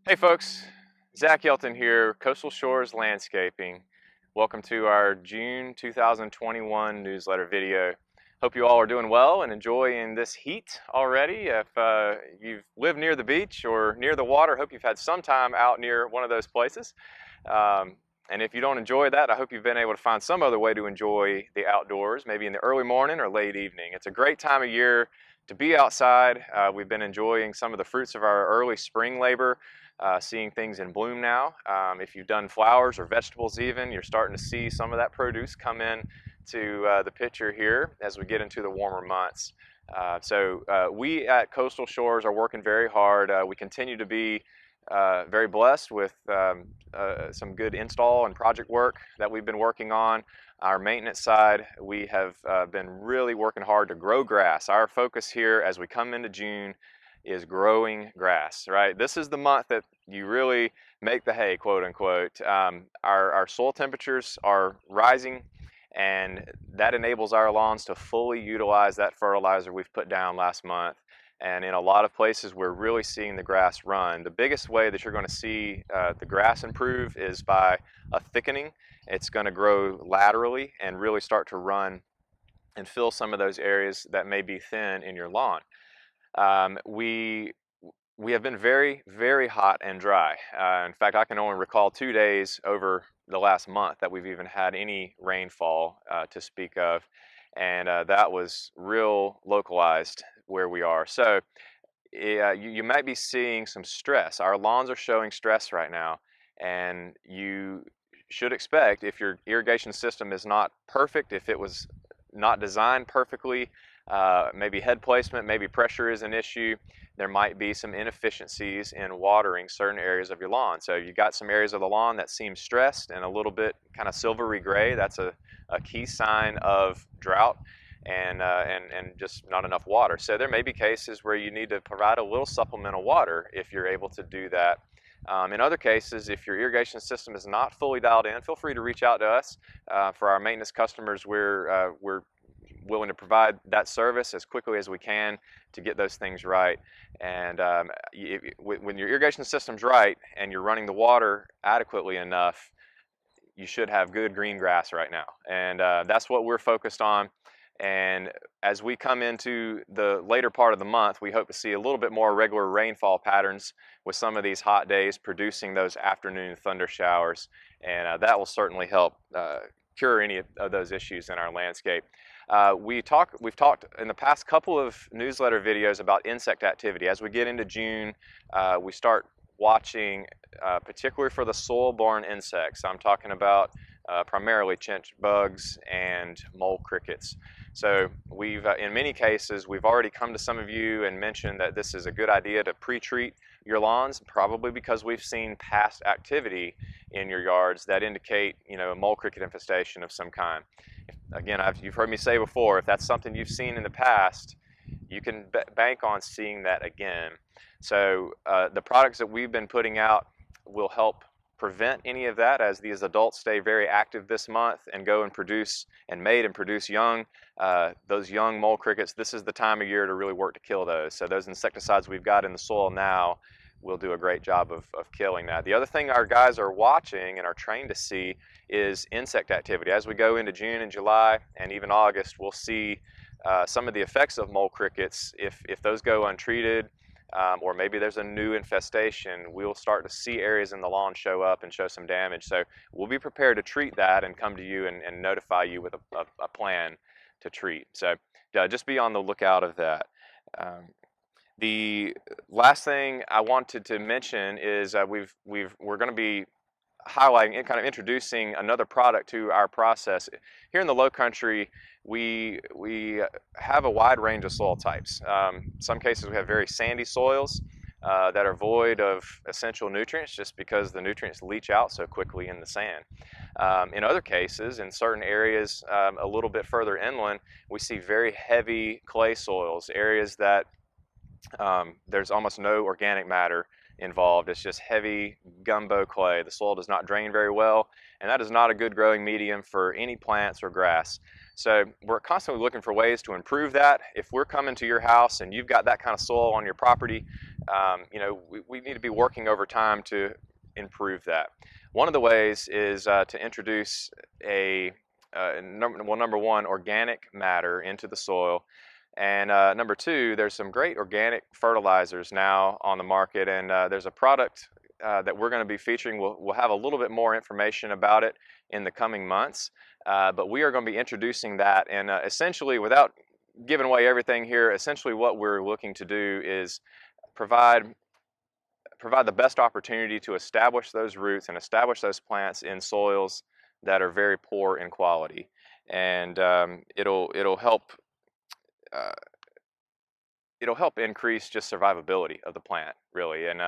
Hey folks, Zach Yelton here, Coastal Shores Landscaping. Welcome to our June 2021 newsletter video. Hope you all are doing well and enjoying this heat already. If you've lived near the beach or near the water, hope you've had some time out near one of those places. Um, and if you don't enjoy that, I hope you've been able to find some other way to enjoy the outdoors, maybe in the early morning or late evening. It's a great time of year to be outside. We've been enjoying some of the fruits of our early spring labor, seeing things in bloom now. If you've done flowers or vegetables even, you're starting to see some of that produce come in to the picture here as we get into the warmer months. We at Coastal Shores are working very hard. We continue to be very blessed with some good install and project work that we've been working on. Our maintenance side, we have been really working hard to grow grass. Our focus here as we come into June is growing grass, right? This is the month that you really make the hay, quote unquote. Our soil temperatures are rising, and that enables our lawns to fully utilize that fertilizer we've put down last month. And in a lot of places, we're really seeing the grass run. The biggest way that you're going to see the grass improve is by a thickening. It's going to grow laterally and really start to run and fill some of those areas that may be thin in your lawn. We have been very, very hot and dry. In fact, I can only recall 2 days over the last month that we've even had any rainfall to speak of, and that was real localized where we are. So you might be seeing some stress. Our lawns are showing stress right now, and you should expect, if your irrigation system is not perfect, if it was not designed perfectly, maybe head placement, maybe pressure is an issue, there might be some inefficiencies in watering certain areas of your lawn. So you got some areas of the lawn that seem stressed and a little bit kind of silvery gray. That's a key sign of drought and just not enough water. So there may be cases where you need to provide a little supplemental water if you're able to do that. In other cases, if your irrigation system is not fully dialed in, feel free to reach out to us. For our maintenance customers, we're willing to provide that service as quickly as we can to get those things right. And when your irrigation system's right and you're running the water adequately enough, you should have good green grass right now. And that's what we're focused on. And as we come into the later part of the month, we hope to see a little bit more regular rainfall patterns with some of these hot days producing those afternoon thunder showers. And that will certainly help cure any of those issues in our landscape. We've talked in the past couple of newsletter videos about insect activity. As we get into June, we start watching, particularly for the soil-borne insects. I'm talking about primarily chinch bugs and mole crickets. So we've, in many cases, we've already come to some of you and mentioned that this is a good idea to pre-treat your lawns, probably because we've seen past activity in your yards that indicate, a mole cricket infestation of some kind. Again, you've heard me say before, if that's something you've seen in the past, you can bank on seeing that again. So the products that we've been putting out will help prevent any of that as these adults stay very active this month and go and produce and mate and produce young. Those young mole crickets, this is the time of year to really work to kill those. So those insecticides we've got in the soil now will do a great job of killing that. The other thing our guys are watching and are trained to see is insect activity. As we go into June and July and even August, we'll see some of the effects of mole crickets. If those go untreated, or maybe there's a new infestation, we'll start to see areas in the lawn show up and show some damage. So we'll be prepared to treat that and come to you and notify you with a plan to treat. So just be on the lookout of that. The last thing I wanted to mention is we're going to be highlighting and kind of introducing another product to our process. Here in the low country, we have a wide range of soil types. Some cases we have very sandy soils that are void of essential nutrients just because the nutrients leach out so quickly in the sand. In other cases, in certain areas a little bit further inland, we see very heavy clay soils, areas that there's almost no organic matter involved. It's just heavy gumbo clay. The soil does not drain very well, and that is not a good growing medium for any plants or grass. So we're constantly looking for ways to improve that. If we're coming to your house and you've got that kind of soil on your property, we need to be working over time to improve that. One of the ways is to introduce number one, organic matter into the soil. And number two, there's some great organic fertilizers now on the market, and there's a product that we're going to be featuring. We'll have a little bit more information about it in the coming months, but we are going to be introducing that, and essentially, without giving away everything here, essentially what we're looking to do is provide the best opportunity to establish those roots and establish those plants in soils that are very poor in quality, and it'll help uh, it'll help increase just survivability of the plant, really. And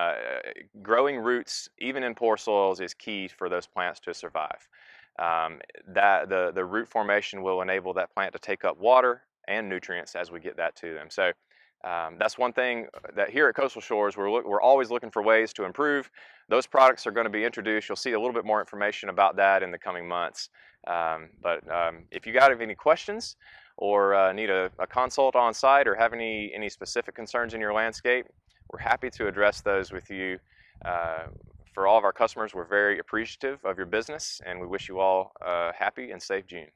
growing roots, even in poor soils, is key for those plants to survive. That the root formation will enable that plant to take up water and nutrients as we get that to them. So that's one thing that here at Coastal Shores, we're always looking for ways to improve. Those products are going to be introduced. You'll see a little bit more information about that in the coming months. If you got any questions, or need a consult on site, or have any specific concerns in your landscape, we're happy to address those with you. For all of our customers, we're very appreciative of your business, and we wish you all a happy and safe June.